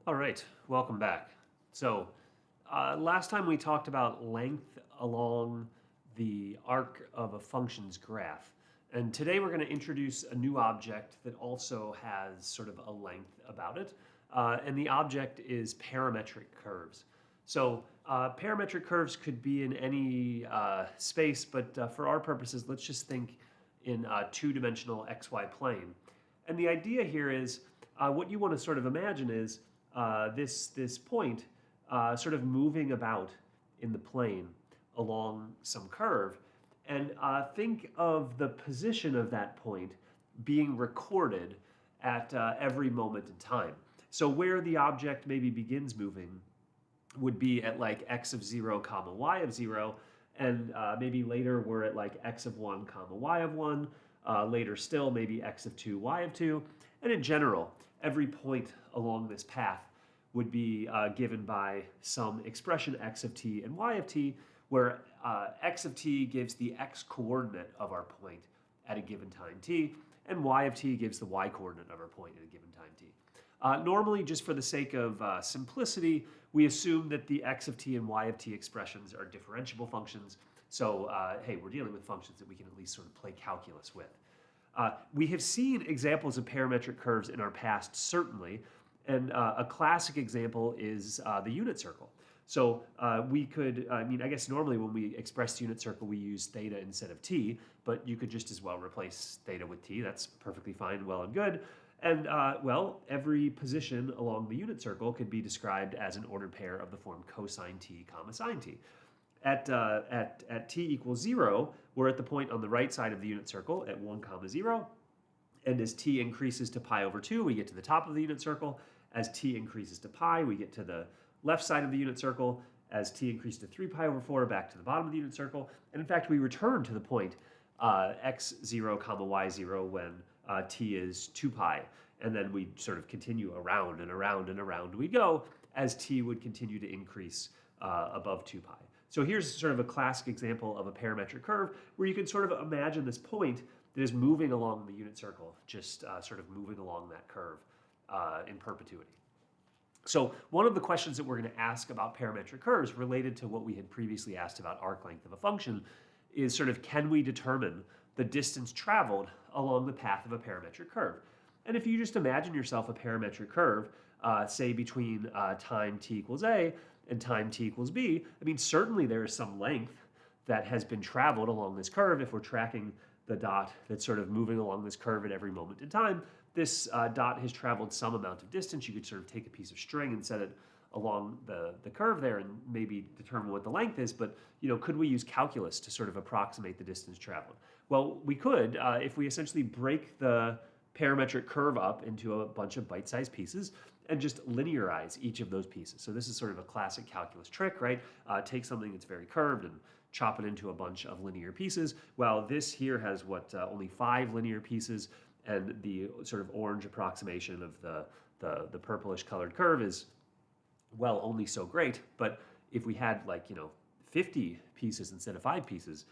All right, welcome back. So, last time we talked about length along the arc of a function's graph. And today we're going to introduce a new object that also has sort of a length about it. And the object is parametric curves. So, parametric curves could be in any space, but for our purposes, let's just think in a two-dimensional xy plane. And the idea here is what you want to sort of imagine is this point sort of moving about in the plane along some curve, and think of the position of that point being recorded at every moment in time. So where the object maybe begins moving would be at like x of 0 comma y of 0, and maybe later we're at like x of 1 comma y of 1, later still maybe x of 2 y of 2, and in general every point along this path would be given by some expression x of t and y of t, where x of t gives the x coordinate of our point at a given time t, and y of t gives the y coordinate of our point at a given time t. Normally, just for the sake of simplicity, we assume that the x of t and y of t expressions are differentiable functions. So, hey, we're dealing with functions that we can at least sort of play calculus with. We have seen examples of parametric curves in our past, certainly, and a classic example is the unit circle. So we could, I guess normally when we express the unit circle, we use theta instead of t, but you could just as well replace theta with t. That's perfectly fine, well and good. And well, every position along the unit circle could be described as an ordered pair of the form cosine t comma sine t. At t equals 0, we're at the point on the right side of the unit circle at 1 comma 0. And as t increases to pi over 2, we get to the top of the unit circle. As t increases to pi, we get to the left side of the unit circle. As t increases to 3 pi over 4, back to the bottom of the unit circle. And in fact, we return to the point x0 comma y0 when t is 2 pi. And then we sort of continue around and around and around we go as t would continue to increase above 2 pi. So here's sort of a classic example of a parametric curve where you can sort of imagine this point that is moving along the unit circle, just sort of moving along that curve in perpetuity. So one of the questions that we're going to ask about parametric curves related to what we had previously asked about arc length of a function is sort of, can we determine the distance traveled along the path of a parametric curve? And if you just imagine yourself a parametric curve, say between time t equals a and time t equals b, certainly there is some length that has been traveled along this curve. If we're tracking the dot that's sort of moving along this curve at every moment in time, this dot has traveled some amount of distance. You could sort of take a piece of string and set it along the curve there and maybe determine what the length is, but could we use calculus to sort of approximate the distance traveled? Well, we could if we essentially break the parametric curve up into a bunch of bite-sized pieces and just linearize each of those pieces. So this is sort of a classic calculus trick, right? Take something that's very curved and chop it into a bunch of linear pieces. Well, this here has only 5 linear pieces, and the sort of orange approximation of the purplish colored curve is, well, only so great. But if we had 50 pieces instead of 5 pieces,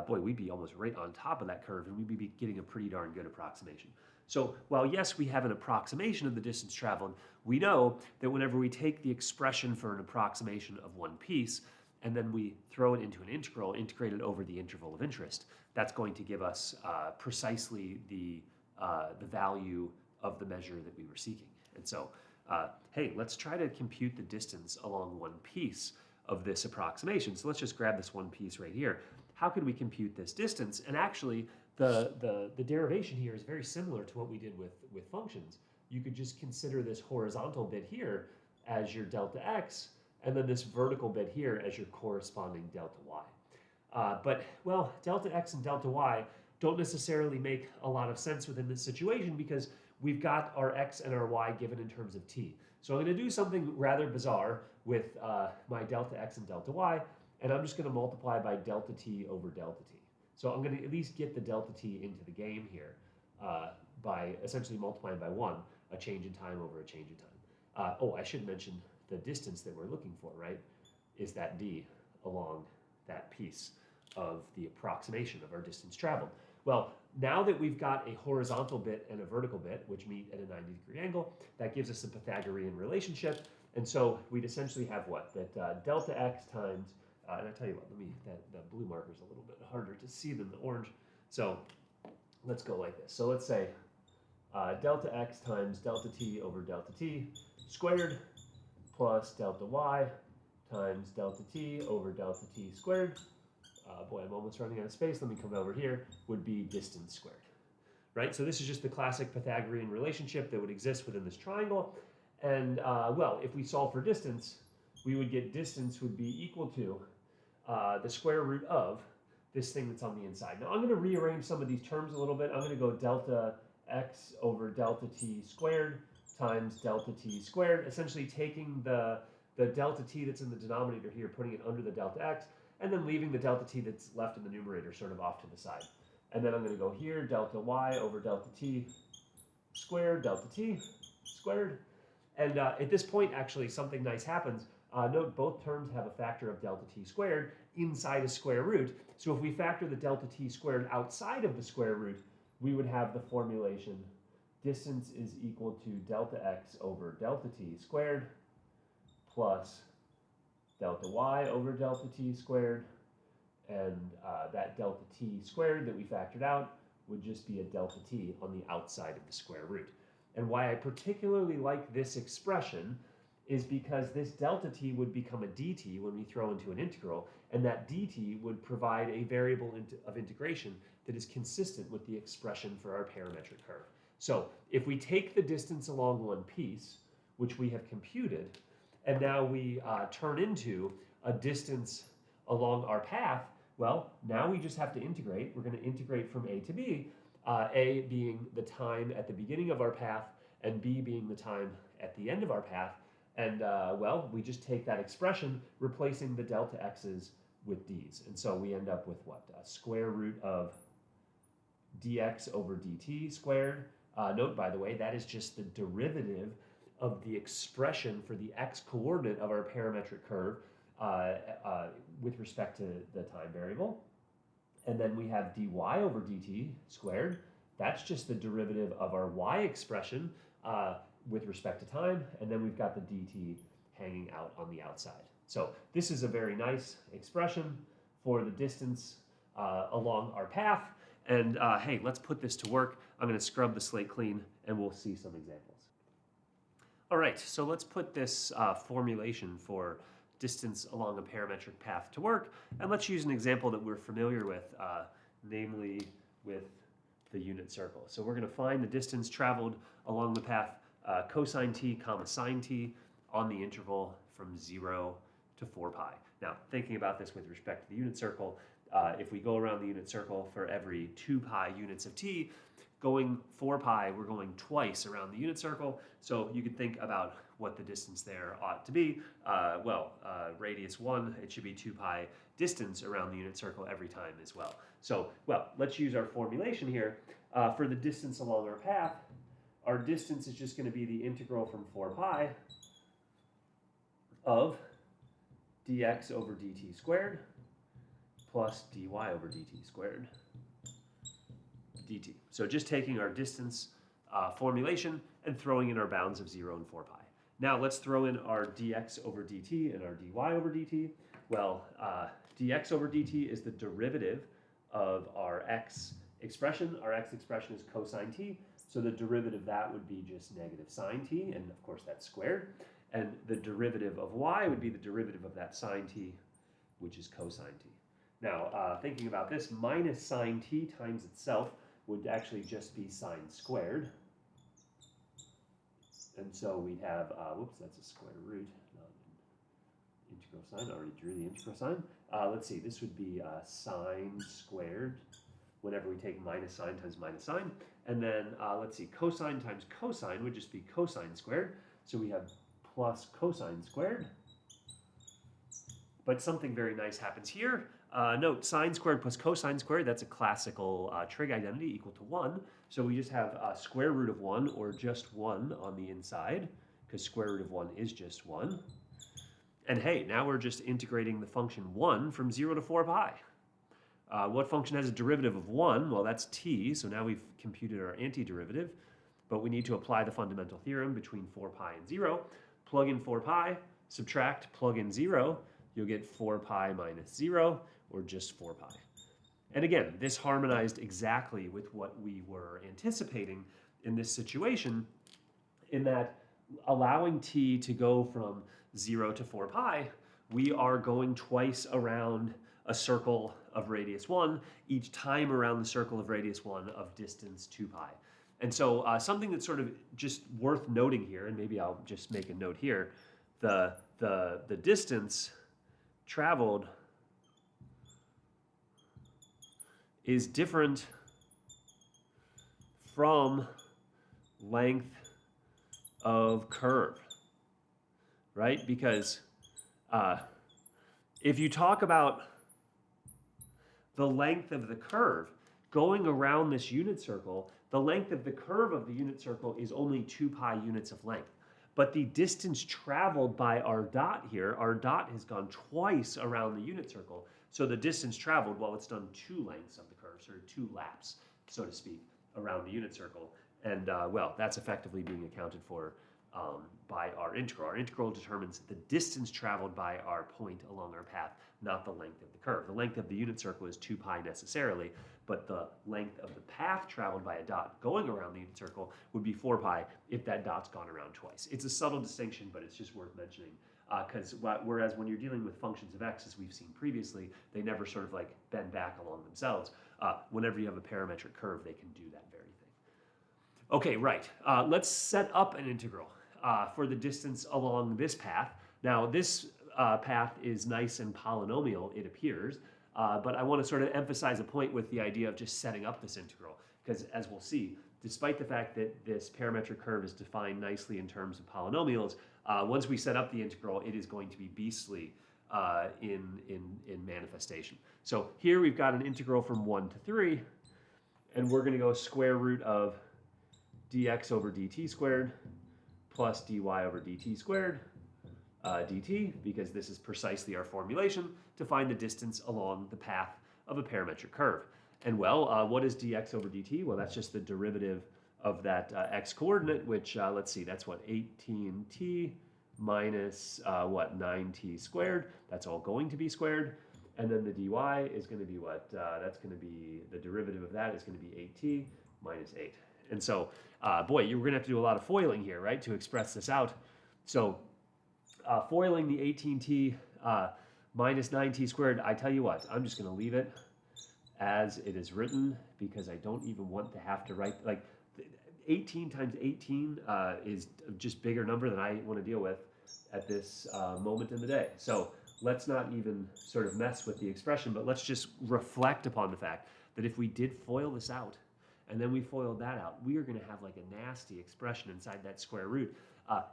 boy, we'd be almost right on top of that curve, and we'd be getting a pretty darn good approximation. So while yes, we have an approximation of the distance traveled, we know that whenever we take the expression for an approximation of one piece, and then we throw it into an integral, integrate it over the interval of interest, that's going to give us precisely the value of the measure that we were seeking. And so, hey, let's try to compute the distance along one piece of this approximation. So let's just grab this one piece right here. How can we compute this distance? And actually, the derivation here is very similar to what we did with functions. You could just consider this horizontal bit here as your delta x, and then this vertical bit here as your corresponding delta y. But, well, delta x and delta y don't necessarily make a lot of sense within this situation because we've got our x and our y given in terms of t. So I'm going to do something rather bizarre with my delta x and delta y, and I'm just going to multiply by delta t over delta t. So I'm going to at least get the delta t into the game here by essentially multiplying by 1, a change in time over a change in time. Oh, I should mention the distance that we're looking for, right, is that d along that piece of the approximation of our distance traveled. Well, Now that we've got a horizontal bit and a vertical bit, which meet at a 90-degree angle, that gives us a Pythagorean relationship. And so we'd essentially have what? That delta x times, and I tell you what, the blue marker is a little bit harder to see than the orange. So let's go like this. So let's say delta x times delta t over delta t squared plus delta y times delta t over delta t squared. Boy, I'm almost running out of space. Let me come over here, would be distance squared. Right? So this is just the classic Pythagorean relationship that would exist within this triangle. And, well, if we solve for distance, we would get distance would be equal to the square root of this thing that's on the inside. Now, I'm going to rearrange some of these terms a little bit. I'm going to go delta x over delta t squared times delta t squared, essentially taking the delta t that's in the denominator here, putting it under the delta x, and then leaving the delta t that's left in the numerator sort of off to the side. And then I'm going to go here, delta y over delta t squared, delta t squared. And at this point, actually, something nice happens. Note both terms have a factor of delta t squared inside a square root. So if we factor the delta t squared outside of the square root, we would have the formulation distance is equal to delta x over delta t squared plus delta y over delta t squared, and that delta t squared that we factored out would just be a delta t on the outside of the square root. And why I particularly like this expression is because this delta t would become a dt when we throw into an integral, and that dt would provide a variable of integration that is consistent with the expression for our parametric curve. So if we take the distance along one piece, which we have computed, and now we turn into a distance along our path, well, now we just have to integrate. We're going to integrate from a to b, a being the time at the beginning of our path, and b being the time at the end of our path. And, well, we just take that expression, replacing the delta x's with d's. And so we end up with what? Square root of dx over dt squared. Note, by the way, that is just the derivative of the expression for the x-coordinate of our parametric curve with respect to the time variable. And then we have dy over dt squared. That's just the derivative of our y expression with respect to time. And then we've got the dt hanging out on the outside. So this is a very nice expression for the distance along our path. And hey, let's put this to work. I'm going to scrub the slate clean, and we'll see some examples. All right, so let's put this formulation for distance along a parametric path to work, and let's use an example that we're familiar with, namely with the unit circle. So we're going to find the distance traveled along the path cosine t comma sine t on the interval from 0 to 4 pi. Now, thinking about this with respect to the unit circle, if we go around the unit circle for every 2 pi units of t, going 4 pi, we're going twice around the unit circle. So you could think about what the distance there ought to be. Radius 1, it should be 2 pi distance around the unit circle every time as well. So, well, let's use our formulation here. For the distance along our path, our distance is just going to be the integral from 4 pi of dx over dt squared plus dy over dt squared dt. So just taking our distance formulation and throwing in our bounds of 0 and 4 pi. Now let's throw in our dx over dt and our dy over dt. Well, dx over dt is the derivative of our x expression. Our x expression is cosine t, so the derivative of that would be just negative sine t, and of course that's squared. And the derivative of y would be the derivative of that sine t, which is cosine t. Now, thinking about this, minus sine t times itself would actually just be sine squared. And so we'd have, whoops, that's a square root, not an integral sign. I already drew the integral sign. Let's see, this would be sine squared whenever we take minus sine times minus sine. And then, let's see, cosine times cosine would just be cosine squared. So we have plus cosine squared. But something very nice happens here. Note, sine squared plus cosine squared, that's a classical trig identity equal to 1. So we just have square root of 1, or just 1 on the inside, because square root of 1 is just 1. And hey, now we're just integrating the function 1 from 0 to 4 pi. What function has a derivative of 1? Well, that's t, so now we've computed our antiderivative, but we need to apply the fundamental theorem between 4 pi and 0. Plug in 4 pi, subtract, plug in 0, you'll get 4 pi minus 0, or just 4 pi. And again, this harmonized exactly with what we were anticipating in this situation, in that allowing t to go from 0 to 4 pi, we are going twice around a circle of radius 1, each time around the circle of radius 1 of distance 2 pi. And so something that's sort of just worth noting here, and maybe I'll just make a note here, the distance traveled is different from length of curve, right? Because if you talk about the length of the curve going around this unit circle, the length of the curve of the unit circle is only 2 pi units of length. But the distance traveled by our dot here, our dot has gone twice around the unit circle. So the distance traveled, well, it's done 2 lengths of the curve, so 2 laps, so to speak, around the unit circle. And well, that's effectively being accounted for by our integral. Our integral determines the distance traveled by our point along our path, not the length of the curve. The length of the unit circle is 2 pi necessarily, but the length of the path traveled by a dot going around the unit circle would be 4 pi if that dot's gone around twice. It's a subtle distinction, but it's just worth mentioning, because whereas when you're dealing with functions of x, as we've seen previously, they never sort of like bend back along themselves. Whenever you have a parametric curve, they can do that very thing. Okay, right. Let's set up an integral for the distance along this path. Now, this path is nice and polynomial, it appears, but I want to sort of emphasize a point with the idea of just setting up this integral, because as we'll see, despite the fact that this parametric curve is defined nicely in terms of polynomials, once we set up the integral, it is going to be beastly in manifestation. So here we've got an integral from 1 to 3, and we're going to go square root of dx over dt squared plus dy over dt squared dt, because this is precisely our formulation to find the distance along the path of a parametric curve. And well, what is dx over dt? Well, that's just the derivative of that x coordinate, which, let's see, that's what, 18t minus, 9t squared. That's all going to be squared. And then the dy is going to be what? That's going to be, the derivative of that is going to be 8t minus 8. And so, boy, you're going to have to do a lot of foiling here, right, to express this out. So foiling the 18t minus 9t squared, I tell you what, I'm just going to leave it as it is written, because I don't even want to have to write, like, 18 times 18 is just bigger number than I want to deal with at this moment in the day. So let's not even sort of mess with the expression, but let's just reflect upon the fact that if we did FOIL this out, and then we FOILed that out, we are going to have like a nasty expression inside that square root.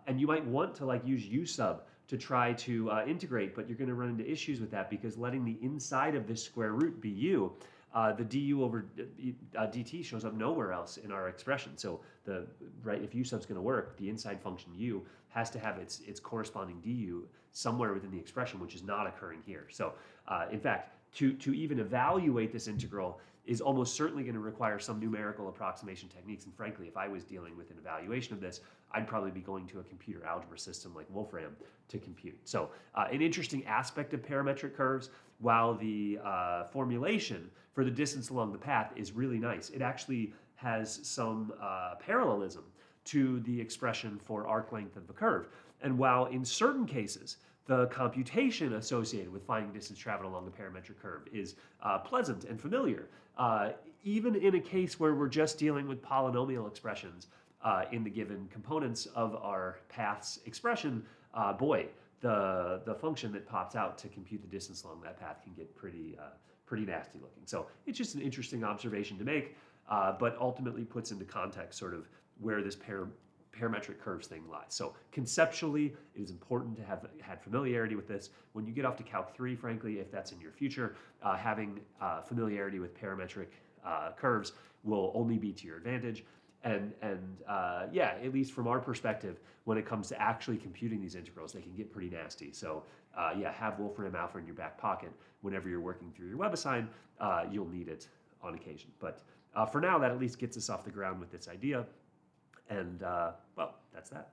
And you might want to like use u sub to try to integrate, but you're going to run into issues with that, because letting the inside of this square root be u, the du over dt shows up nowhere else in our expression. So if u sub's going to work, the inside function u has to have its corresponding du somewhere within the expression, which is not occurring here. So in fact, to even evaluate this integral is almost certainly going to require some numerical approximation techniques. And frankly, if I was dealing with an evaluation of this, I'd probably be going to a computer algebra system like Wolfram to compute. So an interesting aspect of parametric curves, while the formulation for the distance along the path is really nice, it actually has some parallelism to the expression for arc length of the curve. And while in certain cases, the computation associated with finding distance traveled along the parametric curve is pleasant and familiar, even in a case where we're just dealing with polynomial expressions in the given components of our path's expression, boy, the function that pops out to compute the distance along that path can get pretty nasty looking. So it's just an interesting observation to make, but ultimately puts into context sort of where this parametric curves thing lies. So conceptually, it is important to have had familiarity with this. When you get off to Calc 3, frankly, if that's in your future, having familiarity with parametric curves will only be to your advantage. And yeah, at least from our perspective, when it comes to actually computing these integrals, they can get pretty nasty. So yeah, have Wolfram Alpha in your back pocket whenever you're working through your WebAssign. You'll need it on occasion. But for now, that at least gets us off the ground with this idea. And well, that's that.